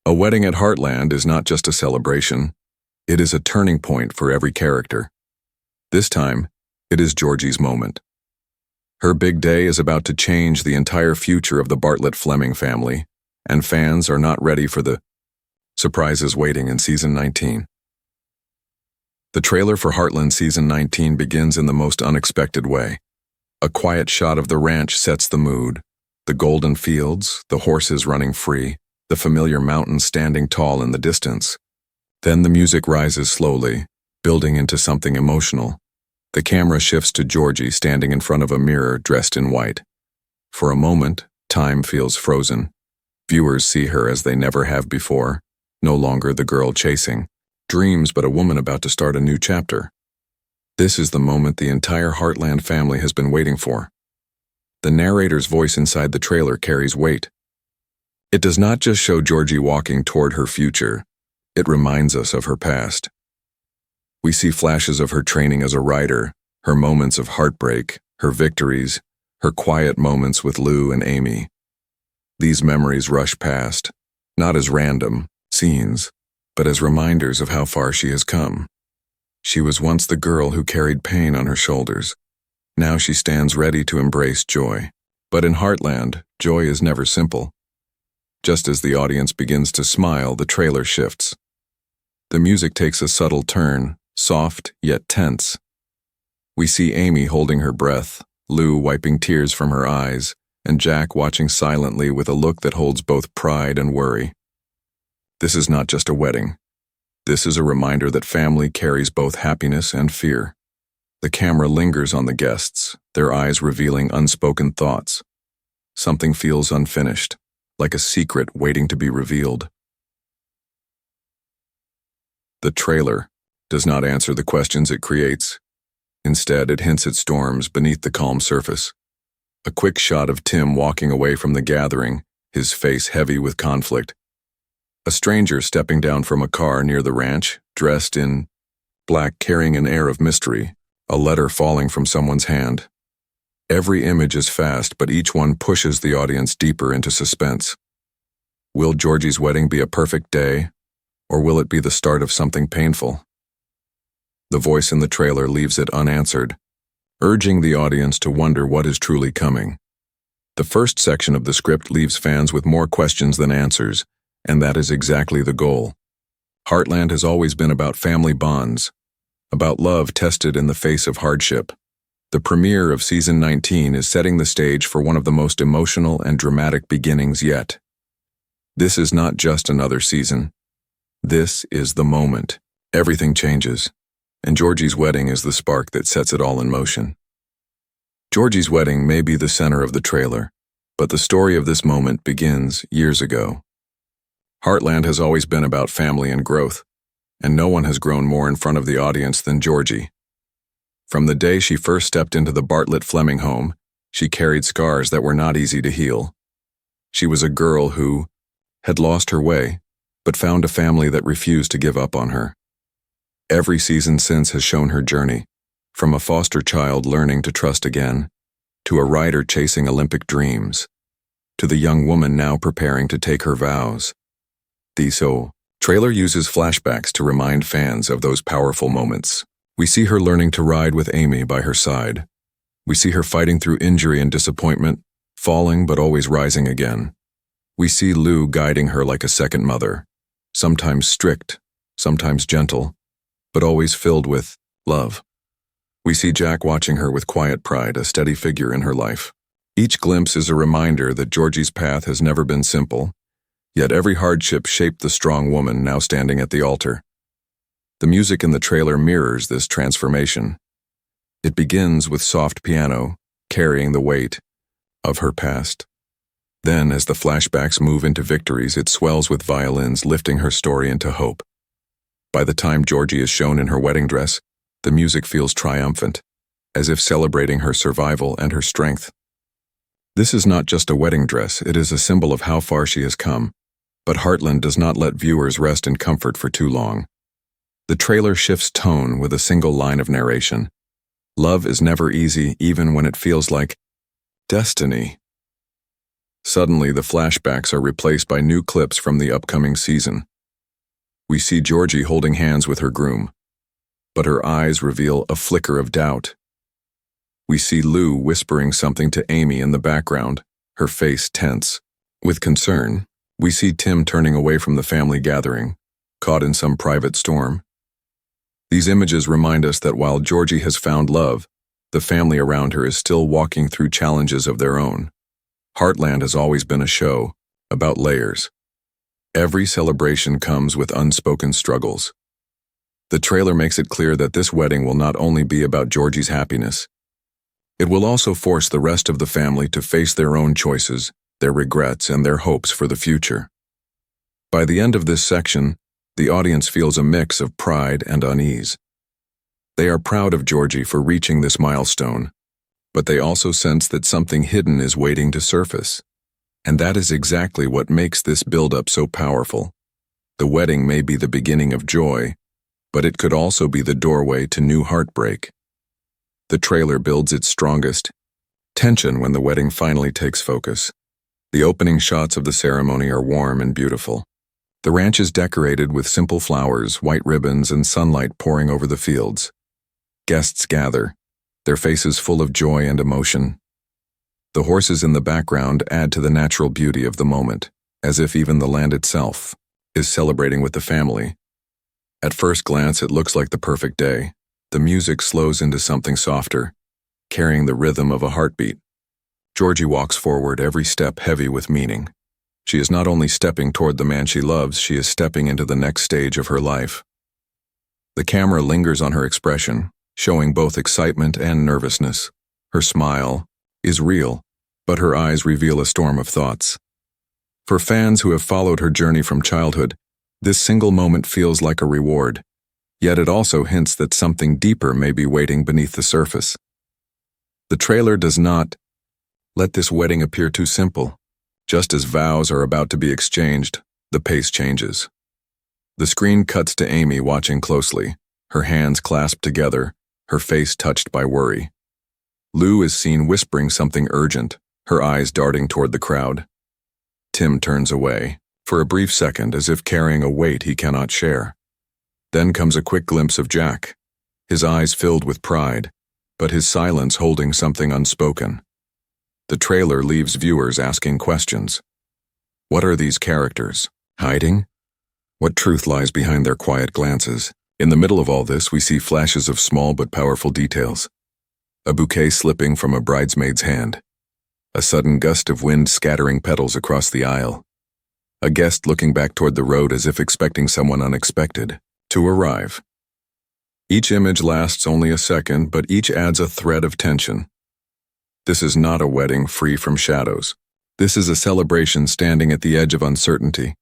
A wedding at Heartland is not just a celebration, it is a turning point for every character. This time, it is Georgie's moment. Her big day is about to change the entire future of the Bartlett-Fleming family, and fans are not ready for the surprises waiting in Season 19. The trailer for Heartland Season 19 begins in the most unexpected way. A quiet shot of the ranch sets the mood. The golden fields, the horses running free, the familiar mountains standing tall in the distance. Then the music rises slowly, building into something emotional. The camera shifts to Georgie standing in front of a mirror dressed in white. For a moment, time feels frozen. Viewers see her as they never have before, no longer the girl chasing dreams but a woman about to start a new chapter. This is the moment the entire Heartland family has been waiting for. The narrator's voice inside the trailer carries weight. It does not just show Georgie walking toward her future, it reminds us of her past. We see flashes of her training as a rider, her moments of heartbreak, her victories, her quiet moments with Lou and Amy. These memories rush past, not as random scenes, but as reminders of how far she has come. She was once the girl who carried pain on her shoulders. Now she stands ready to embrace joy. But in Heartland, joy is never simple. Just as the audience begins to smile, the trailer shifts. The music takes a subtle turn, soft yet tense. We see Amy holding her breath, Lou wiping tears from her eyes, and Jack watching silently with a look that holds both pride and worry. This is not just a wedding. This is a reminder that family carries both happiness and fear. The camera lingers on the guests, their eyes revealing unspoken thoughts. Something feels unfinished, like a secret waiting to be revealed. The trailer does not answer the questions it creates. Instead, it hints at storms beneath the calm surface. A quick shot of Tim walking away from the gathering, his face heavy with conflict. A stranger stepping down from a car near the ranch, dressed in black, carrying an air of mystery, a letter falling from someone's hand. Every image is fast, but each one pushes the audience deeper into suspense. Will Georgie's wedding be a perfect day, or will it be the start of something painful? The voice in the trailer leaves it unanswered, urging the audience to wonder what is truly coming. The first section of the script leaves fans with more questions than answers, and that is exactly the goal. Heartland has always been about family bonds, about love tested in the face of hardship. The premiere of Season 19 is setting the stage for one of the most emotional and dramatic beginnings yet. This is not just another season. This is the moment. Everything changes, and Georgie's wedding is the spark that sets it all in motion. Georgie's wedding may be the center of the trailer, but the story of this moment begins years ago. Heartland has always been about family and growth, and no one has grown more in front of the audience than Georgie. From the day she first stepped into the Bartlett-Fleming home, she carried scars that were not easy to heal. She was a girl who had lost her way, but found a family that refused to give up on her. Every season since has shown her journey, from a foster child learning to trust again, to a rider chasing Olympic dreams, to the young woman now preparing to take her vows. The trailer uses flashbacks to remind fans of those powerful moments. We see her learning to ride with Amy by her side. We see her fighting through injury and disappointment, falling but always rising again. We see Lou guiding her like a second mother, sometimes strict, sometimes gentle, but always filled with love. We see Jack watching her with quiet pride, a steady figure in her life. Each glimpse is a reminder that Georgie's path has never been simple, yet every hardship shaped the strong woman now standing at the altar. The music in the trailer mirrors this transformation. It begins with soft piano, carrying the weight of her past. Then, as the flashbacks move into victories, it swells with violins, lifting her story into hope. By the time Georgie is shown in her wedding dress, the music feels triumphant, as if celebrating her survival and her strength. This is not just a wedding dress, it is a symbol of how far she has come. But Heartland does not let viewers rest in comfort for too long. The trailer shifts tone with a single line of narration. Love is never easy, even when it feels like destiny. Suddenly, the flashbacks are replaced by new clips from the upcoming season. We see Georgie holding hands with her groom, but her eyes reveal a flicker of doubt. We see Lou whispering something to Amy in the background, her face tense. With concern, we see Tim turning away from the family gathering, caught in some private storm. These images remind us that while Georgie has found love, the family around her is still walking through challenges of their own. Heartland has always been a show about layers. Every celebration comes with unspoken struggles. The trailer makes it clear that this wedding will not only be about Georgie's happiness, it will also force the rest of the family to face their own choices, their regrets, and their hopes for the future. By the end of this section, the audience feels a mix of pride and unease. They are proud of Georgie for reaching this milestone, but they also sense that something hidden is waiting to surface. And that is exactly what makes this build-up so powerful. The wedding may be the beginning of joy, but it could also be the doorway to new heartbreak. The trailer builds its strongest tension when the wedding finally takes focus. The opening shots of the ceremony are warm and beautiful. The ranch is decorated with simple flowers, white ribbons, and sunlight pouring over the fields. Guests gather, their faces full of joy and emotion. The horses in the background add to the natural beauty of the moment, as if even the land itself is celebrating with the family. At first glance, it looks like the perfect day. The music slows into something softer, carrying the rhythm of a heartbeat. Georgie walks forward, every step heavy with meaning. She is not only stepping toward the man she loves, she is stepping into the next stage of her life. The camera lingers on her expression, showing both excitement and nervousness. Her smile is real, but her eyes reveal a storm of thoughts. For fans who have followed her journey from childhood, this single moment feels like a reward, yet it also hints that something deeper may be waiting beneath the surface. The trailer does not let this wedding appear too simple. Just as vows are about to be exchanged, the pace changes. The screen cuts to Amy watching closely, her hands clasped together, her face touched by worry. Lou is seen whispering something urgent, her eyes darting toward the crowd. Tim turns away, for a brief second as if carrying a weight he cannot share. Then comes a quick glimpse of Jack, his eyes filled with pride, but his silence holding something unspoken. The trailer leaves viewers asking questions. What are these characters hiding? What truth lies behind their quiet glances? In the middle of all this, we see flashes of small but powerful details. A bouquet slipping from a bridesmaid's hand. A sudden gust of wind scattering petals across the aisle. A guest looking back toward the road as if expecting someone unexpected to arrive. Each image lasts only a second, but each adds a thread of tension. This is not a wedding free from shadows. This is a celebration standing at the edge of uncertainty.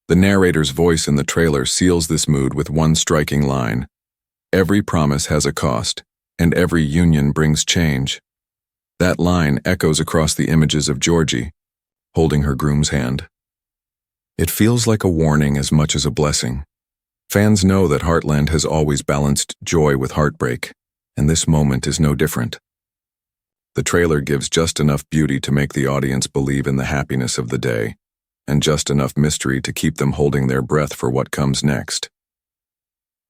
The narrator's voice in the trailer seals this mood with one striking line. Every promise has a cost, and every union brings change. That line echoes across the images of Georgie, holding her groom's hand. It feels like a warning as much as a blessing. Fans know that Heartland has always balanced joy with heartbreak, and this moment is no different. The trailer gives just enough beauty to make the audience believe in the happiness of the day, and just enough mystery to keep them holding their breath for what comes next.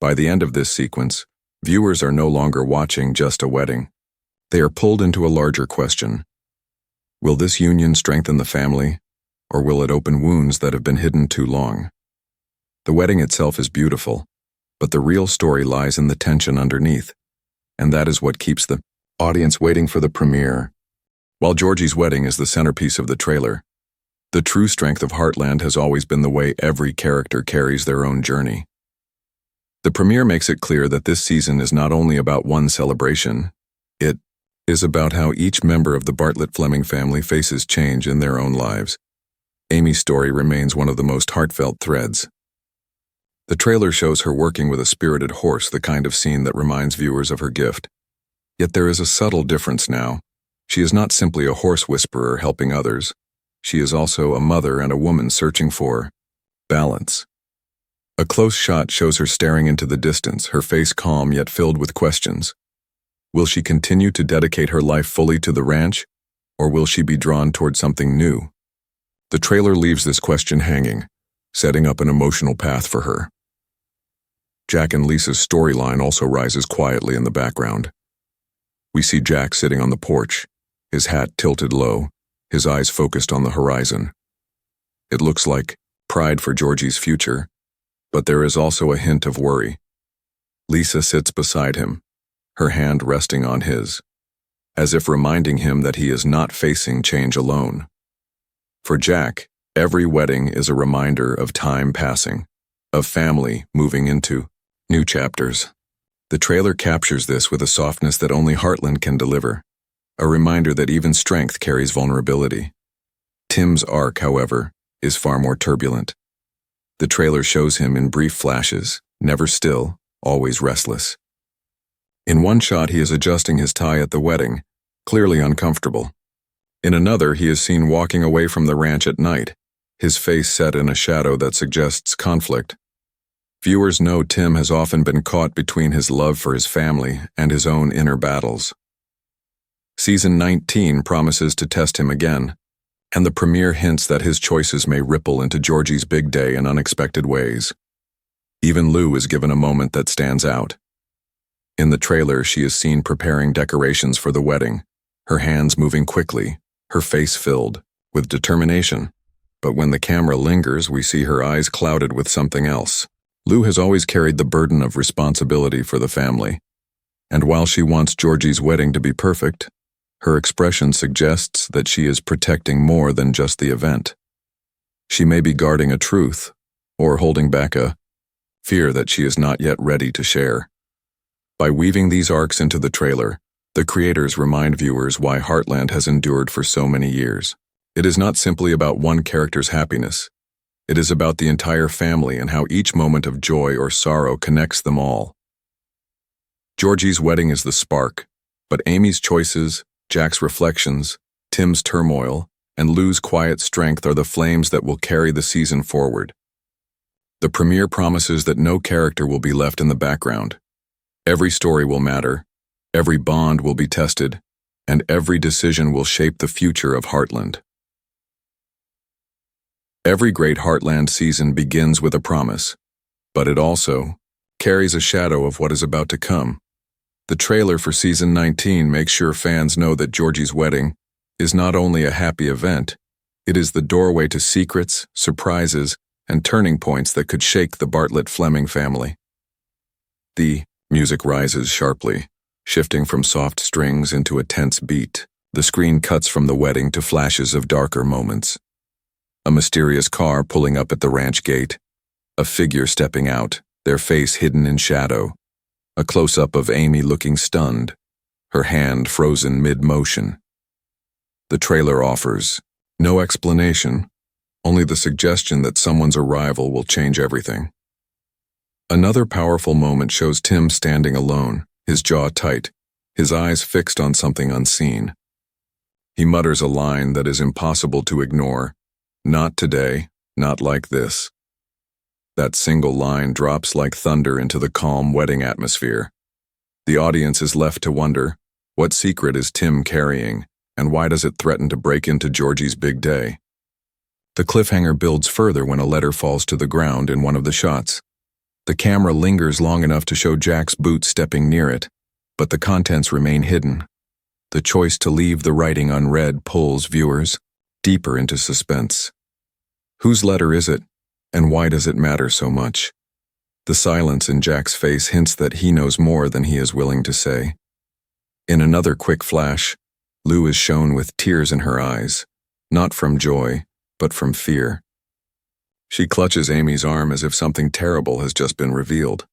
By the end of this sequence, viewers are no longer watching just a wedding. They are pulled into a larger question. Will this union strengthen the family, or will it open wounds that have been hidden too long? The wedding itself is beautiful, but the real story lies in the tension underneath, and that is what keeps the audience waiting for the premiere. While Georgie's wedding is the centerpiece of the trailer, the true strength of Heartland has always been the way every character carries their own journey. The premiere makes it clear that this season is not only about one celebration, it is about how each member of the Bartlett-Fleming family faces change in their own lives. Amy's story remains one of the most heartfelt threads. The trailer shows her working with a spirited horse, the kind of scene that reminds viewers of her gift. Yet there is a subtle difference now. She is not simply a horse whisperer helping others. She is also a mother and a woman searching for balance. A close shot shows her staring into the distance, her face calm yet filled with questions. Will she continue to dedicate her life fully to the ranch, or will she be drawn toward something new? The trailer leaves this question hanging, setting up an emotional path for her. Jack and Lisa's storyline also rises quietly in the background. We see Jack sitting on the porch, his hat tilted low, his eyes focused on the horizon. It looks like pride for Georgie's future, but there is also a hint of worry. Lisa sits beside him, her hand resting on his, as if reminding him that he is not facing change alone. For Jack, every wedding is a reminder of time passing, of family moving into new chapters. The trailer captures this with a softness that only Heartland can deliver, a reminder that even strength carries vulnerability. Tim's arc, however, is far more turbulent. The trailer shows him in brief flashes, never still, always restless. In one shot, he is adjusting his tie at the wedding, clearly uncomfortable. In another, he is seen walking away from the ranch at night, his face set in a shadow that suggests conflict. Viewers know Tim has often been caught between his love for his family and his own inner battles. Season 19 promises to test him again, and the premiere hints that his choices may ripple into Georgie's big day in unexpected ways. Even Lou is given a moment that stands out. In the trailer, she is seen preparing decorations for the wedding, her hands moving quickly, her face filled with determination. But when the camera lingers, we see her eyes clouded with something else. Lou has always carried the burden of responsibility for the family, and while she wants Georgie's wedding to be perfect, her expression suggests that she is protecting more than just the event. She may be guarding a truth, or holding back a fear that she is not yet ready to share. By weaving these arcs into the trailer, the creators remind viewers why Heartland has endured for so many years. It is not simply about one character's happiness. It is about the entire family and how each moment of joy or sorrow connects them all. Georgie's wedding is the spark, but Amy's choices, Jack's reflections, Tim's turmoil, and Lou's quiet strength are the flames that will carry the season forward. The premiere promises that no character will be left in the background. Every story will matter, every bond will be tested, and every decision will shape the future of Heartland. Every great Heartland season begins with a promise, but it also carries a shadow of what is about to come. The trailer for Season 19 makes sure fans know that Georgie's wedding is not only a happy event, it is the doorway to secrets, surprises, and turning points that could shake the Bartlett-Fleming family. The music rises sharply, shifting from soft strings into a tense beat. The screen cuts from the wedding to flashes of darker moments. A mysterious car pulling up at the ranch gate, a figure stepping out, their face hidden in shadow, a close-up of Amy looking stunned, her hand frozen mid-motion. The trailer offers no explanation, only the suggestion that someone's arrival will change everything. Another powerful moment shows Tim standing alone, his jaw tight, his eyes fixed on something unseen. He mutters a line that is impossible to ignore. Not today, not like this. That single line drops like thunder into the calm wedding atmosphere. The audience is left to wonder, what secret is Tim carrying, and why does it threaten to break into Georgie's big day? The cliffhanger builds further when a letter falls to the ground in one of the shots. The camera lingers long enough to show Jack's boot stepping near it, but the contents remain hidden. The choice to leave the writing unread pulls viewers deeper into suspense. Whose letter is it, and why does it matter so much? The silence in Jack's face hints that he knows more than he is willing to say. In another quick flash, Lou is shown with tears in her eyes, not from joy, but from fear. She clutches Amy's arm as if something terrible has just been revealed.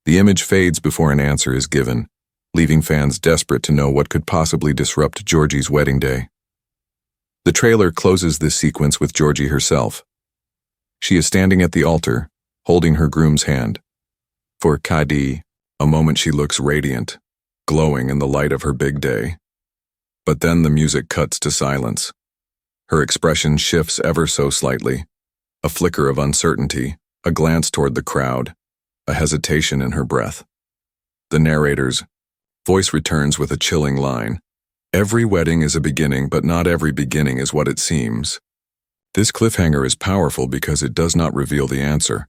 The image fades before an answer is given, leaving fans desperate to know what could possibly disrupt Georgie's wedding day. The trailer closes this sequence with Georgie herself. She is standing at the altar, holding her groom's hand. For Kadi, a moment she looks radiant, glowing in the light of her big day. But then the music cuts to silence. Her expression shifts ever so slightly. A flicker of uncertainty, a glance toward the crowd, a hesitation in her breath. The narrator's voice returns with a chilling line. Every wedding is a beginning, but not every beginning is what it seems. This cliffhanger is powerful because it does not reveal the answer.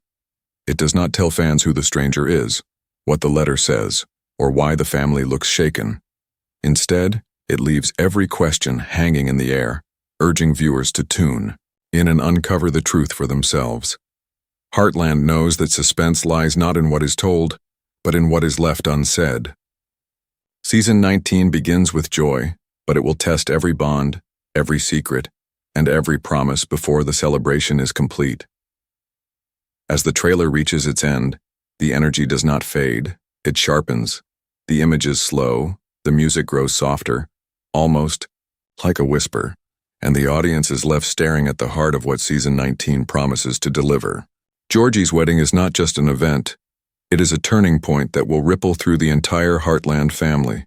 It does not tell fans who the stranger is, what the letter says, or why the family looks shaken. Instead, it leaves every question hanging in the air, urging viewers to tune in and uncover the truth for themselves. Heartland knows that suspense lies not in what is told, but in what is left unsaid. Season 19 begins with joy, but it will test every bond, every secret, and every promise before the celebration is complete. As the trailer reaches its end, the energy does not fade, it sharpens. The images slow, the music grows softer, almost like a whisper, and the audience is left staring at the heart of what Season 19 promises to deliver. Georgie's wedding is not just an event, it is a turning point that will ripple through the entire Heartland family.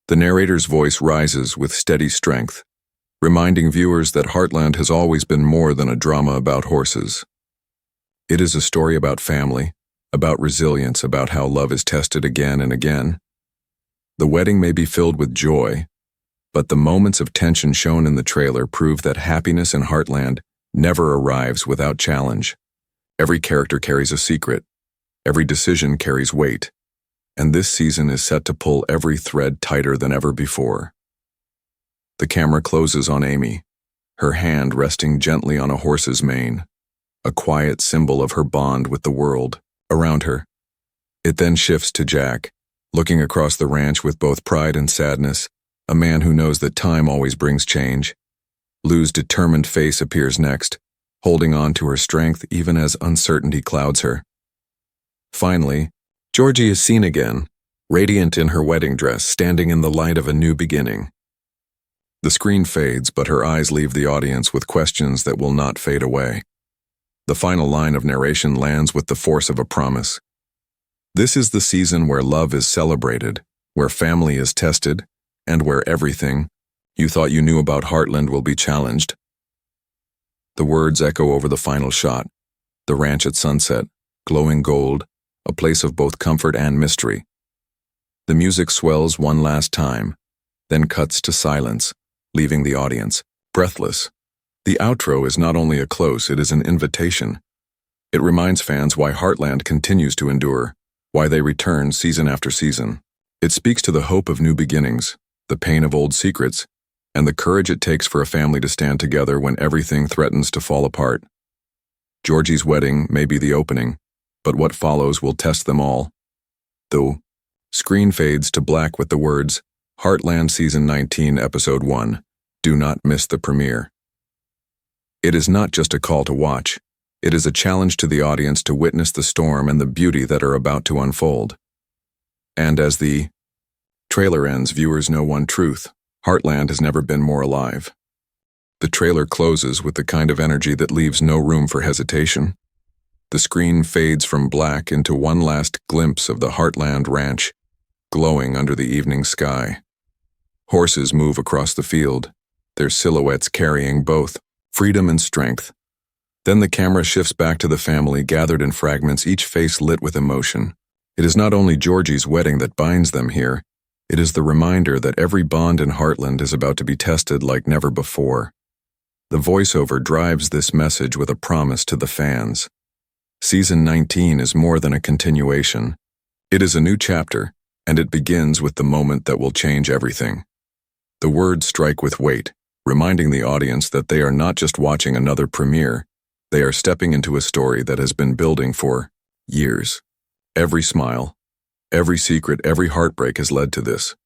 The narrator's voice rises with steady strength, reminding viewers that Heartland has always been more than a drama about horses. It is a story about family, about resilience, about how love is tested again and again. The wedding may be filled with joy, but the moments of tension shown in the trailer prove that happiness in Heartland never arrives without challenge. Every character carries a secret, every decision carries weight, and this season is set to pull every thread tighter than ever before. The camera closes on Amy, her hand resting gently on a horse's mane, a quiet symbol of her bond with the world around her. It then shifts to Jack, looking across the ranch with both pride and sadness, a man who knows that time always brings change. Lou's determined face appears next, holding on to her strength even as uncertainty clouds her. Finally, Georgie is seen again, radiant in her wedding dress, standing in the light of a new beginning. The screen fades, but her eyes leave the audience with questions that will not fade away. The final line of narration lands with the force of a promise. This is the season where love is celebrated, where family is tested, and where everything you thought you knew about Heartland will be challenged. The words echo over the final shot, the ranch at sunset, glowing gold, a place of both comfort and mystery. The music swells one last time, then cuts to silence, leaving the audience breathless. The outro is not only a close, it is an invitation. It reminds fans why Heartland continues to endure, why they return season after season. It speaks to the hope of new beginnings, the pain of old secrets, and the courage it takes for a family to stand together when everything threatens to fall apart. Georgie's wedding may be the opening, but what follows will test them all. The screen fades to black with the words, Heartland Season 19, Episode 1, do not miss the premiere. It is not just a call to watch, it is a challenge to the audience to witness the storm and the beauty that are about to unfold. And as the trailer ends, viewers know one truth: Heartland has never been more alive. The trailer closes with the kind of energy that leaves no room for hesitation. The screen fades from black into one last glimpse of the Heartland Ranch, glowing under the evening sky. Horses move across the field, their silhouettes carrying both freedom and strength. Then the camera shifts back to the family gathered in fragments, each face lit with emotion. It is not only Georgie's wedding that binds them here, it is the reminder that every bond in Heartland is about to be tested like never before. The voiceover drives this message with a promise to the fans. Season 19 is more than a continuation. It is a new chapter, and it begins with the moment that will change everything. The words strike with weight, reminding the audience that they are not just watching another premiere, they are stepping into a story that has been building for years. Every smile, every secret, every heartbreak has led to this.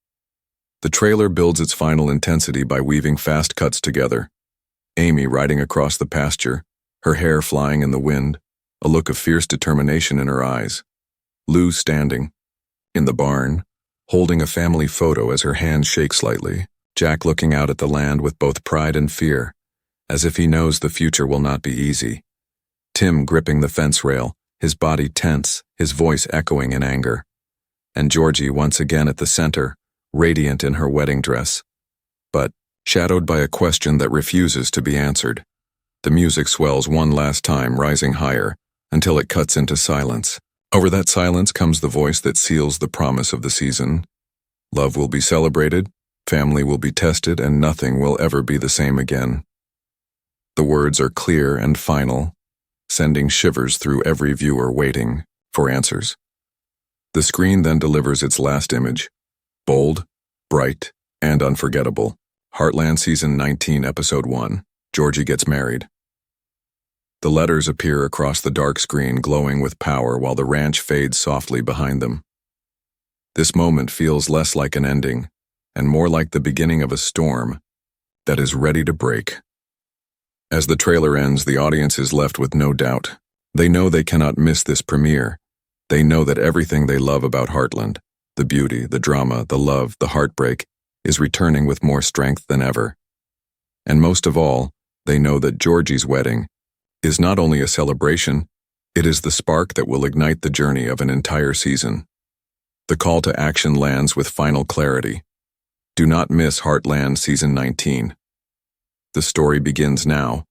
The trailer builds its final intensity by weaving fast cuts together. Amy riding across the pasture, her hair flying in the wind, a look of fierce determination in her eyes. Lou standing in the barn, holding a family photo as her hands shake slightly. Jack looking out at the land with both pride and fear, as if he knows the future will not be easy. Tim gripping the fence rail, his body tense, his voice echoing in anger. And Georgie once again at the center, radiant in her wedding dress, but shadowed by a question that refuses to be answered. The music swells one last time, rising higher, until it cuts into silence. Over that silence comes the voice that seals the promise of the season. Love will be celebrated, family will be tested, and nothing will ever be the same again. The words are clear and final, sending shivers through every viewer waiting for answers. The screen then delivers its last image, bold, bright, and unforgettable. Heartland Season 19, Episode 1, Georgie Gets Married. The letters appear across the dark screen, glowing with power while the ranch fades softly behind them. This moment feels less like an ending, and more like the beginning of a storm that is ready to break. As the trailer ends, the audience is left with no doubt. They know they cannot miss this premiere. They know that everything they love about Heartland, the beauty, the drama, the love, the heartbreak, is returning with more strength than ever. And most of all, they know that Georgie's wedding is not only a celebration, it is the spark that will ignite the journey of an entire season. The call to action lands with final clarity. Do not miss Heartland Season 19. The story begins now,